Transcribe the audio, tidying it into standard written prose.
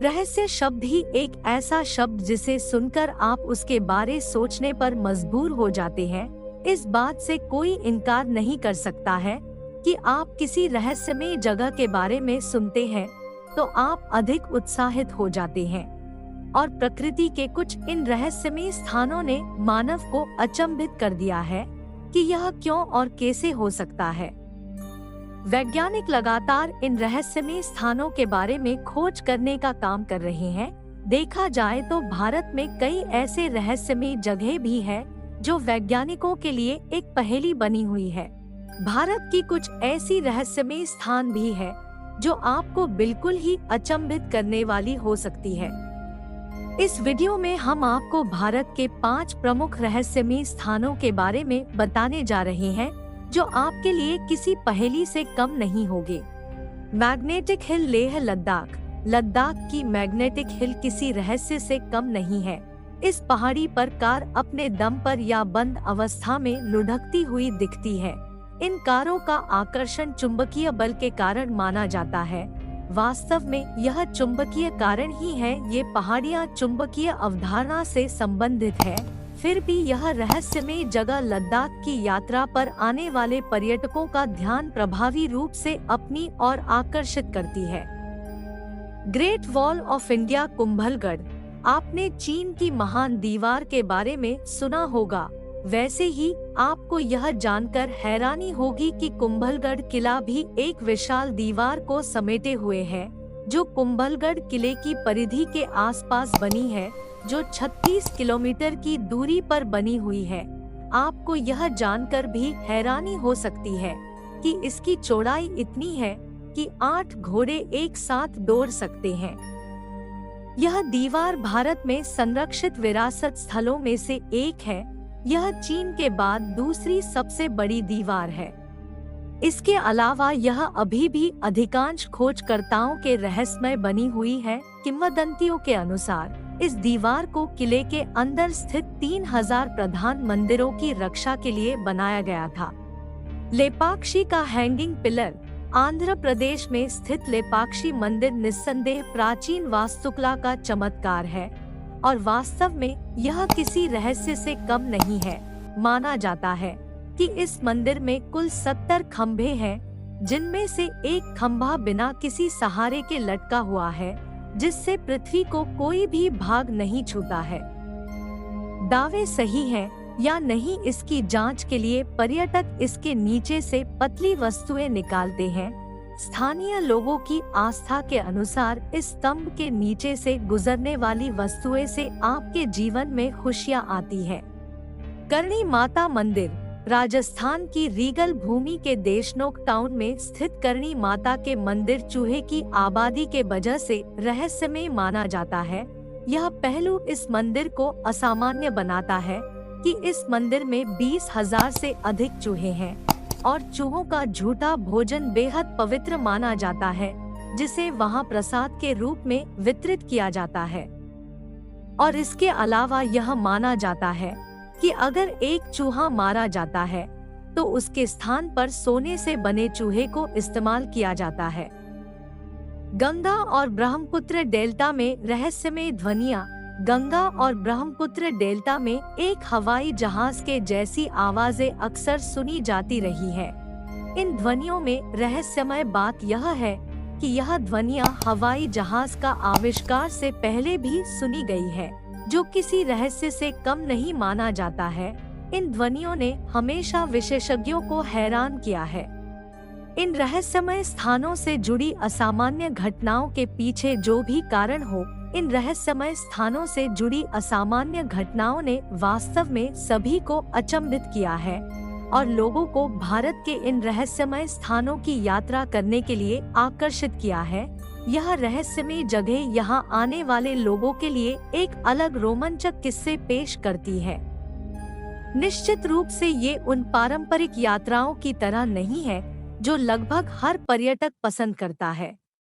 रहस्य शब्द ही एक ऐसा शब्द जिसे सुनकर आप उसके बारे सोचने पर मजबूर हो जाते हैं। इस बात से कोई इनकार नहीं कर सकता है कि आप किसी रहस्यमय जगह के बारे में सुनते हैं तो आप अधिक उत्साहित हो जाते हैं। और प्रकृति के कुछ इन रहस्यमय स्थानों ने मानव को अचंभित कर दिया है कि यह क्यों और कैसे हो सकता है। वैज्ञानिक लगातार इन रहस्यमय स्थानों के बारे में खोज करने का काम कर रहे हैं। देखा जाए तो भारत में कई ऐसे रहस्यमय जगह भी हैं जो वैज्ञानिकों के लिए एक पहेली बनी हुई है। भारत की कुछ ऐसी रहस्यमय स्थान भी है जो आपको बिल्कुल ही अचंभित करने वाली हो सकती है। इस वीडियो में हम आपको भारत के 5 प्रमुख रहस्यमय स्थानों के बारे में बताने जा रहे हैं जो आपके लिए किसी पहेली से कम नहीं होंगे। Magnetic hill Leh Ladakh. लद्दाख की मैग्नेटिक हिल किसी रहस्य से कम नहीं है। इस पहाड़ी पर कार अपने दम पर या बंद अवस्था में लुढ़कती हुई दिखती है। इन कारों का आकर्षण चुंबकीय बल के कारण माना जाता है। वास्तव में यह चुंबकीय कारण ही है। ये पहाड़ियाँ चुंबकीय अवधारणा से संबंधित है। फिर भी यह रहस्यमय जगह लद्दाख की यात्रा पर आने वाले पर्यटकों का ध्यान प्रभावी रूप से अपनी ओर आकर्षित करती है। Great wall of India Kumbhalgarh. आपने चीन की महान दीवार के बारे में सुना होगा। वैसे ही आपको यह जानकर हैरानी होगी कि कुंभलगढ़ किला भी एक विशाल दीवार को समेटे हुए है जो कुंभलगढ़ किले की परिधि के आसपास बनी है, जो 36 किलोमीटर की दूरी पर बनी हुई है। आपको यह जानकर भी हैरानी हो सकती है कि इसकी चौड़ाई इतनी है कि 8 घोड़े एक साथ दौड़ सकते हैं। यह दीवार भारत में संरक्षित विरासत स्थलों में से एक है। यह चीन के बाद दूसरी सबसे बड़ी दीवार है। इसके अलावा यह अभी भी अधिकांश खोजकर्ताओं के रहस्यमय बनी हुई है। किंवदंतियों के अनुसार इस दीवार को किले के अंदर स्थित 3000 प्रधान मंदिरों की रक्षा के लिए बनाया गया था। लेपाक्षी का हैंगिंग पिलर। आंध्र प्रदेश में स्थित लेपाक्षी मंदिर निस्संदेह प्राचीन वास्तुकला का चमत्कार है और वास्तव में यह किसी रहस्य से कम नहीं है। माना जाता है कि इस मंदिर में कुल 70 खंभे हैं, जिनमें से एक खंभा बिना किसी सहारे के लटका हुआ है, जिससे पृथ्वी को कोई भी भाग नहीं छूता है। दावे सही हैं या नहीं, इसकी जांच के लिए पर्यटक इसके नीचे से पतली वस्तुएं निकालते हैं। स्थानीय लोगों की आस्था के अनुसार इस स्तंभ के नीचे से गुजरने वाली वस्तुएं से आपके जीवन में खुशियां आती है। करणी माता मंदिर। राजस्थान की रीगल भूमि के देशनोक टाउन में स्थित करणी माता के मंदिर चूहे की आबादी के वजह से रहस्यमय माना जाता है। यह पहलू इस मंदिर को असामान्य बनाता है कि इस मंदिर में 20,000 से अधिक चूहे हैं और चूहों का झूठा भोजन बेहद पवित्र माना जाता है, जिसे वहां प्रसाद के रूप में वितरित किया जाता है। और इसके अलावा यह माना जाता है कि अगर एक चूहा मारा जाता है तो उसके स्थान पर सोने से बने चूहे को इस्तेमाल किया जाता है। गंगा और ब्रह्मपुत्र डेल्टा में रहस्यमय ध्वनियाँ। गंगा और ब्रह्मपुत्र डेल्टा में एक हवाई जहाज के जैसी आवाजें अक्सर सुनी जाती रही है। इन ध्वनियों में रहस्यमय बात यह है कि यह ध्वनियाँ हवाई जहाज का आविष्कार से पहले भी सुनी गई है, जो किसी रहस्य से कम नहीं माना जाता है। इन ध्वनियों ने हमेशा विशेषज्ञों को हैरान किया है। इन रहस्यमय स्थानों से जुड़ी असामान्य घटनाओं के पीछे जो भी कारण हो, इन रहस्यमय स्थानों से जुड़ी असामान्य घटनाओं ने वास्तव में सभी को अचंभित किया है और लोगों को भारत के इन रहस्यमय स्थानों की यात्रा करने के लिए आकर्षित किया है। यह रहस्यमय जगह यहाँ आने वाले लोगों के लिए एक अलग रोमांचक किस्से पेश करती है। निश्चित रूप से ये उन पारंपरिक यात्राओं की तरह नहीं है जो लगभग हर पर्यटक पसंद करता है।